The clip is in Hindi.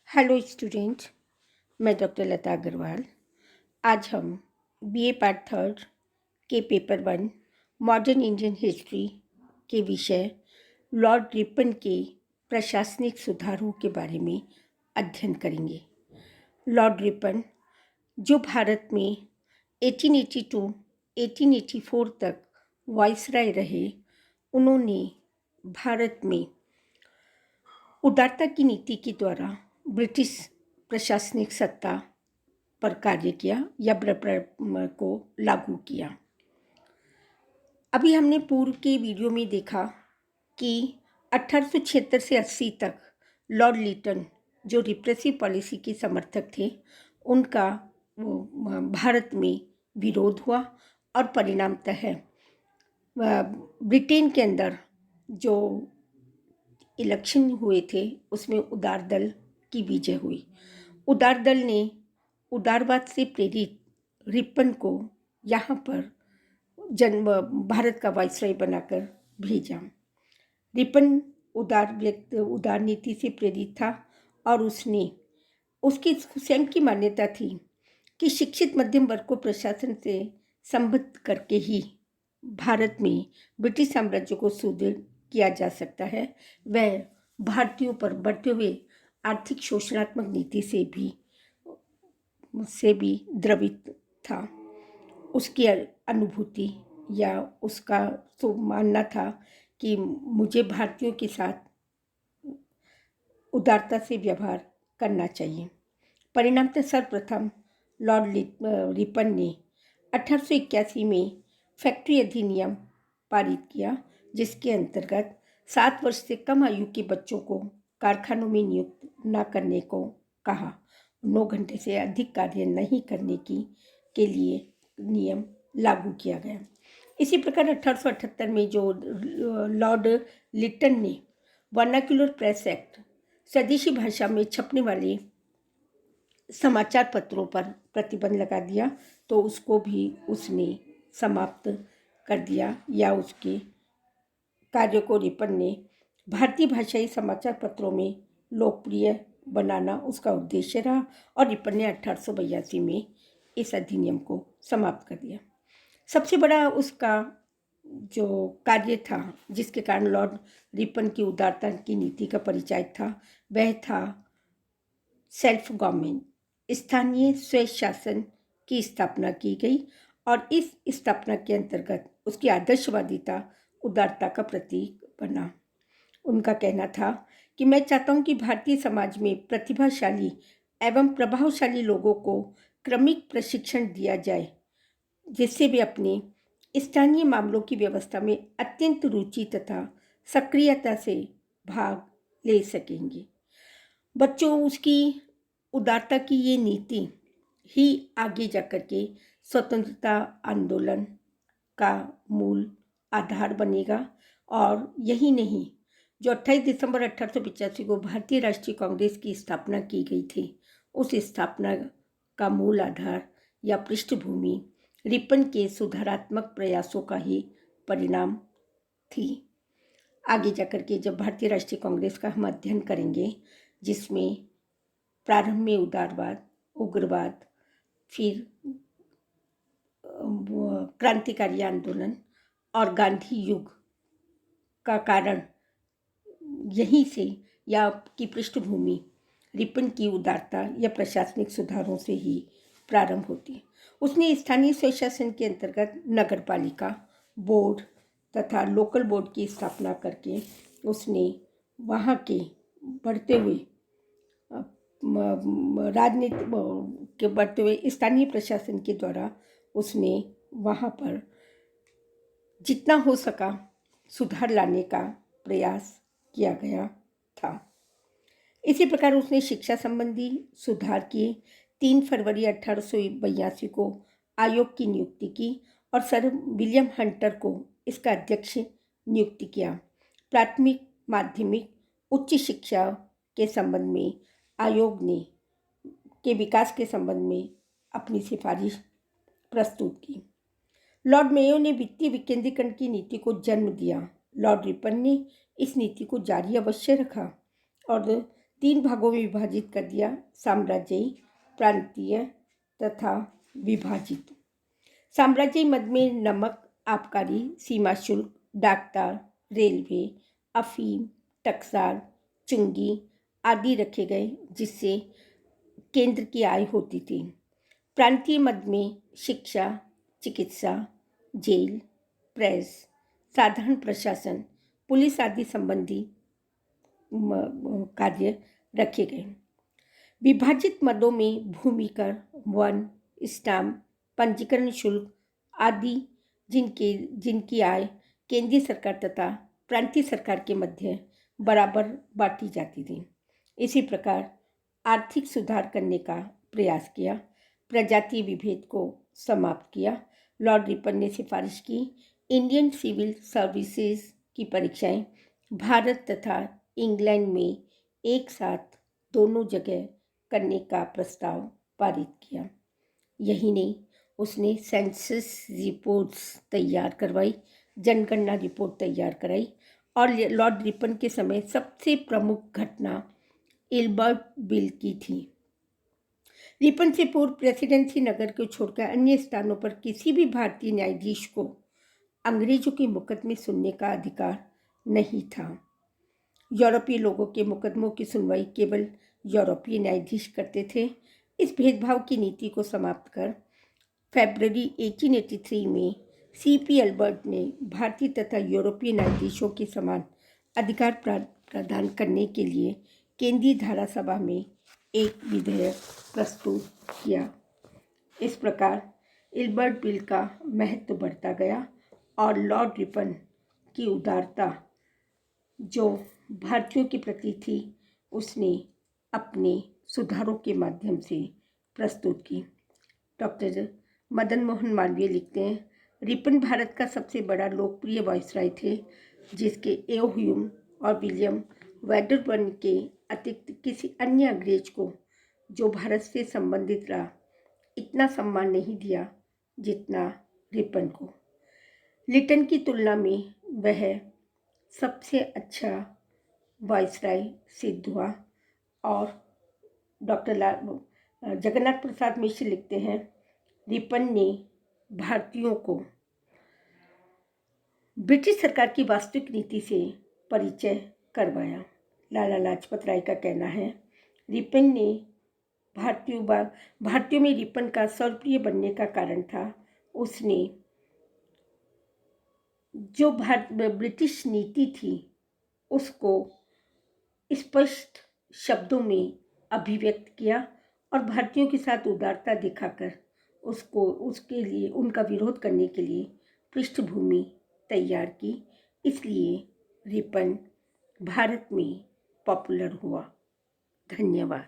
Hello student. मैं डॉक्टर लता अग्रवाल। आज हम बीए पार्ट थर्ड के पेपर 1 मॉडर्न इंडियन हिस्ट्री के विषय लॉर्ड रिपन के प्रशासनिक सुधारों के बारे में अध्ययन करेंगे। लॉर्ड रिपन जो भारत में 1882-1884 तक वाइसराय रहे, उन्होंने भारत में उदारता की नीति के द्वारा ब्रिटिश प्रशासनिक सत्ता पर कार्य किया या को लागू किया। अभी हमने पूर्व के वीडियो में देखा कि 1876 से 80 तक लॉर्ड लिटन जो रिप्रेसिव पॉलिसी के समर्थक थे, उनका भारत में विरोध हुआ और परिणामतः ब्रिटेन के अंदर जो इलेक्शन हुए थे उसमें उदार दल की विजय हुई। उदार दल ने उदारवाद से प्रेरित रिपन को यहाँ पर भारत का वाइसराय बनाकर भेजा। रिपन उदार नीति से प्रेरित था और उसकी स्वयं की मान्यता थी कि शिक्षित मध्यम वर्ग को प्रशासन से संबद्ध करके ही भारत में ब्रिटिश साम्राज्य को सुदृढ़ किया जा सकता है। वह भारतीयों पर बढ़ते हुए आर्थिक शोषणात्मक नीति से भी द्रवित था। उसकी अनुभूति या उसका तो मानना था कि मुझे भारतीयों के साथ उदारता से व्यवहार करना चाहिए। परिणामतः सर्वप्रथम लॉर्ड रिपन ने 1881 में फैक्ट्री अधिनियम पारित किया, जिसके अंतर्गत 7 वर्ष से कम आयु के बच्चों को कारखानों में नियुक्त न करने को कहा। 9 घंटे से अधिक कार्य नहीं करने के लिए नियम लागू किया गया। इसी प्रकार 1878 में जो लॉर्ड लिटन ने वर्नाक्युलर प्रेस एक्ट, स्वदेशी भाषा में छपने वाले समाचार पत्रों पर प्रतिबंध लगा दिया, तो उसको भी उसने समाप्त कर दिया या उसके कार्य को रिपन ने भारतीय भाषाई समाचार पत्रों में लोकप्रिय बनाना उसका उद्देश्य रहा और रिपन ने 1882 में इस अधिनियम को समाप्त कर दिया। सबसे बड़ा उसका जो कार्य था जिसके कारण लॉर्ड रिपन की उदारता की नीति का परिचय था, वह था सेल्फ गवर्नमेंट, स्थानीय स्वशासन की स्थापना की गई और इस स्थापना के अंतर्गत उसकी आदर्शवादिता उदारता का प्रतीक बना। उनका कहना था कि मैं चाहता हूं कि भारतीय समाज में प्रतिभाशाली एवं प्रभावशाली लोगों को क्रमिक प्रशिक्षण दिया जाए, जिससे वे अपने स्थानीय मामलों की व्यवस्था में अत्यंत रुचि तथा सक्रियता से भाग ले सकेंगे। बच्चों, उसकी उदारता की ये नीति ही आगे जाकर के स्वतंत्रता आंदोलन का मूल आधार बनेगा। और यही नहीं, जो 28 दिसंबर 1885 को भारतीय राष्ट्रीय कांग्रेस की स्थापना की गई थी, उस स्थापना का मूल आधार या पृष्ठभूमि रिपन के सुधारात्मक प्रयासों का ही परिणाम थी। आगे जाकर के जब भारतीय राष्ट्रीय कांग्रेस का हम अध्ययन करेंगे, जिसमें प्रारंभ में उदारवाद, उग्रवाद, फिर क्रांतिकारी आंदोलन और गांधी युग का कारण यहीं से या की पृष्ठभूमि रिपन की उदारता या प्रशासनिक सुधारों से ही प्रारंभ होती है। उसने स्थानीय स्वशासन के अंतर्गत नगर पालिका, बोर्ड तथा लोकल बोर्ड की स्थापना करके उसने वहाँ के बढ़ते हुए राजनीति के बढ़ते हुए स्थानीय प्रशासन के द्वारा उसने वहाँ पर जितना हो सका सुधार लाने का प्रयास किया गया था। इसी प्रकार उसने शिक्षा संबंधी सुधार किए। 3 फरवरी 1882 को आयोग की नियुक्ति की और सर विलियम हंटर को इसका अध्यक्ष नियुक्त किया। प्राथमिक, माध्यमिक, उच्च शिक्षा के संबंध में आयोग ने के विकास के संबंध में अपनी सिफारिश प्रस्तुत की। लॉर्ड मेयो ने वित्तीय विकेंद्रीकरण की नीति को जन्म दिया। लॉर्ड रिपन ने इस नीति को जारी अवश्य रखा और 3 भागों में विभाजित कर दिया, साम्राज्यी, प्रांतीय तथा विभाजित। साम्राज्यी मद में नमक, आबकारी, सीमा शुल्क, डाकतार, रेलवे, अफीम, टकसाल, चुंगी आदि रखे गए, जिससे केंद्र की आय होती थी। प्रांतीय मद में शिक्षा, चिकित्सा, जेल, प्रेस, साधारण प्रशासन, पुलिस आदि संबंधी कार्य रखे गए। विभाजित मदों में भूमि कर, वन, स्टाम्प, पंजीकरण शुल्क आदि जिनकी आय केंद्रीय सरकार तथा प्रांतीय सरकार के मध्य बराबर बांटी जाती थी। इसी प्रकार आर्थिक सुधार करने का प्रयास किया, प्रजातीय विभेद को समाप्त किया। लॉर्ड रिपन ने सिफारिश की इंडियन सिविल सर्विसेज की परीक्षाएं भारत तथा इंग्लैंड में एक साथ दोनों जगह करने का प्रस्ताव पारित किया। यही नहीं, उसने सेंसस रिपोर्ट्स तैयार करवाई, जनगणना रिपोर्ट तैयार कराई। और लॉर्ड रिपन के समय सबसे प्रमुख घटना इल्बर्ट बिल की थी। रिपन से पूर्व प्रेसिडेंसी नगर को छोड़कर अन्य स्थानों पर किसी भी भारतीय न्यायाधीश को अंग्रेजों के मुकदमे सुनने का अधिकार नहीं था। यूरोपीय लोगों के मुकदमों की सुनवाई केवल यूरोपीय न्यायाधीश करते थे। इस भेदभाव की नीति को समाप्त कर फरवरी 1883 में सीपी अल्बर्ट ने भारतीय तथा यूरोपीय न्यायाधीशों के समान अधिकार प्रदान करने के लिए केंद्रीय धारा सभा में एक विधेयक प्रस्तुत किया। इस प्रकार इल्बर्ट बिल का महत्व बढ़ता गया और लॉर्ड रिपन की उदारता जो भारतीयों के प्रति थी, उसने अपने सुधारों के माध्यम से प्रस्तुत की। डॉक्टर मदन मोहन मालवीय लिखते हैं, रिपन भारत का सबसे बड़ा लोकप्रिय वायसराय थे, जिसके एओ ह्यूम और विलियम वेडरबर्न के अतिरिक्त किसी अन्य अंग्रेज को जो भारत से संबंधित रहा इतना सम्मान नहीं दिया जितना रिपन को। लिटन की तुलना में वह सबसे अच्छा वायसराय सिद्ध हुआ। और डॉक्टर जगन्नाथ प्रसाद मिश्र लिखते हैं, रिपन ने भारतीयों को ब्रिटिश सरकार की वास्तविक नीति से परिचय करवाया। लाला लाजपत राय का कहना है, रिपन ने भारतीयों में रिपन का सर्वप्रिय बनने का कारण था उसने जो ब्रिटिश नीति थी उसको स्पष्ट शब्दों में अभिव्यक्त किया और भारतीयों के साथ उदारता दिखाकर उसके लिए उनका विरोध करने के लिए पृष्ठभूमि तैयार की। इसलिए रिपन भारत में पॉपुलर हुआ। धन्यवाद।